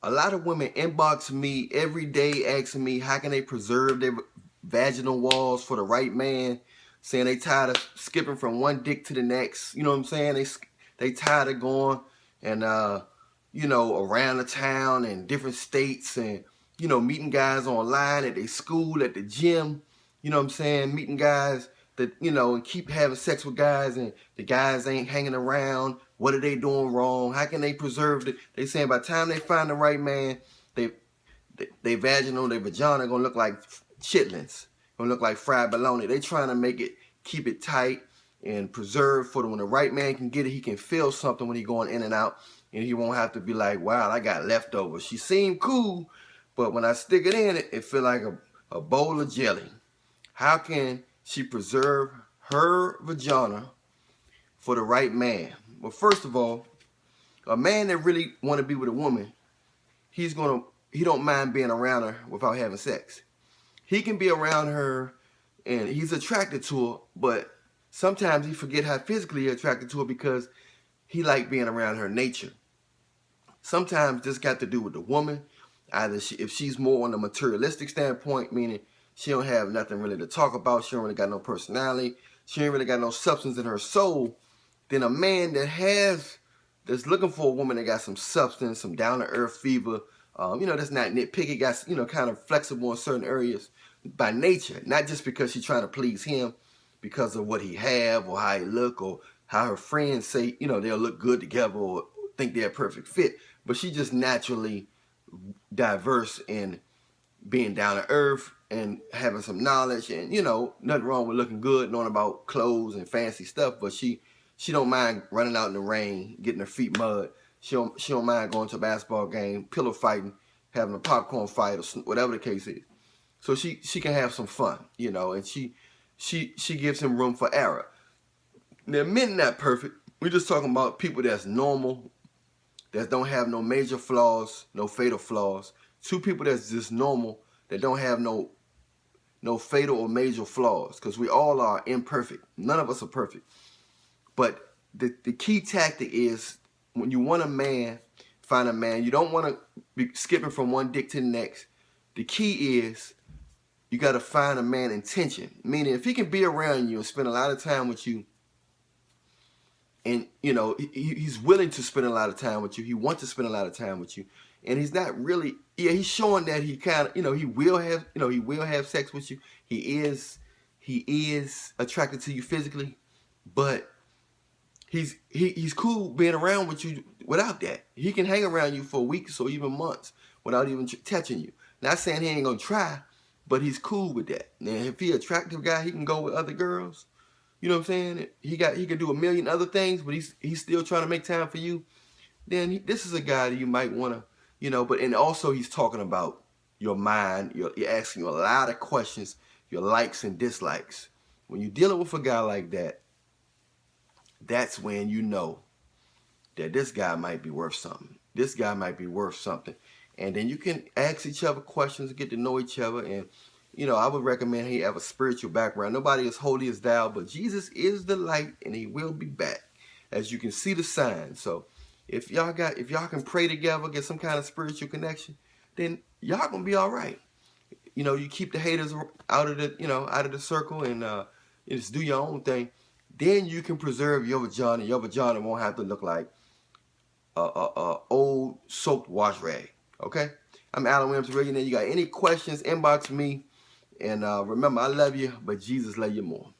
A lot of women inbox me every day asking me how can they preserve their vaginal walls for the right man, saying they tired of skipping from one dick to the next. You know what I'm saying? They tired of going and you know, around the town and different states and, you know, meeting guys online at their school, at the gym. You know what I'm saying? Meeting guys that, you know, and keep having sex with guys and the guys ain't hanging around. What are they doing wrong? How can they preserve it? They saying by the time they find the right man, they vaginal, their vagina gonna look like chitlins, gonna look like fried bologna. They trying to make it, keep it tight and preserve for when the right man can get it, he can feel something when he going in and out, and he won't have to be like, wow, I got leftovers. She seemed cool, but when I stick it in, it feel like a bowl of jelly. How can she preserve her vagina for the right man? Well, first of all, a man that really want to be with a woman, he don't mind being around her without having sex. He can be around her and he's attracted to her, but sometimes he forget how physically attracted to her because he like being around her nature. Sometimes this got to do with the woman. Either if she's more on the materialistic standpoint, meaning she don't have nothing really to talk about, she don't really got no personality, she ain't really got no substance in her soul, then a man that's looking for a woman that got some substance, some down-to-earth fever, you know, that's not nitpicky, got, you know, kind of flexible in certain areas by nature, not just because she's trying to please him because of what he have or how he look or how her friends say, you know, they'll look good together or think they're a perfect fit, but she just naturally diverse in being down to earth and having some knowledge, and you know, nothing wrong with looking good, knowing about clothes and fancy stuff, but she don't mind running out in the rain, getting her feet mud. She don't mind going to a basketball game, pillow fighting, having a popcorn fight, or whatever the case is. So she can have some fun, you know, and she gives him room for error. Now, men not perfect. We're just talking about people that's normal, that don't have no major flaws, no fatal flaws. Two people that's just normal, that don't have no fatal or major flaws, because we all are imperfect. None of us are perfect. But the key tactic is when you want a man, find a man, you don't want to be skipping from one dick to the next. The key is you got to find a man intention. Meaning if he can be around you and spend a lot of time with you, and you know, he's willing to spend a lot of time with you, he wants to spend a lot of time with you, and he's not really, yeah, he's showing that he kind of, you know, he will have sex with you. He is attracted to you physically, but he's cool being around with you without that. He can hang around you for weeks or even months without even touching you. Not saying he ain't gonna try, but he's cool with that. Now, if he an attractive guy, he can go with other girls. You know what I'm saying? He can do a million other things, but he's still trying to make time for you. Then this is a guy that you might want to, you know. But and also he's talking about your mind. You're asking you a lot of questions, your likes and dislikes. When you're dealing with a guy like that, that's when you know that this guy might be worth something. This guy might be worth something. And then you can ask each other questions, get to know each other. And, you know, I would recommend he have a spiritual background. Nobody is holy as thou, but Jesus is the light and he will be back. As you can see the signs. So if y'all can pray together, get some kind of spiritual connection, then y'all gonna be all right. You know, you keep the haters out of the circle, and you just do your own thing. Then you can preserve your vagina. Your vagina won't have to look like a old soaked wash rag. Okay? I'm Allan Williams, Reallionaire. You got any questions, inbox me. And remember, I love you, but Jesus love you more.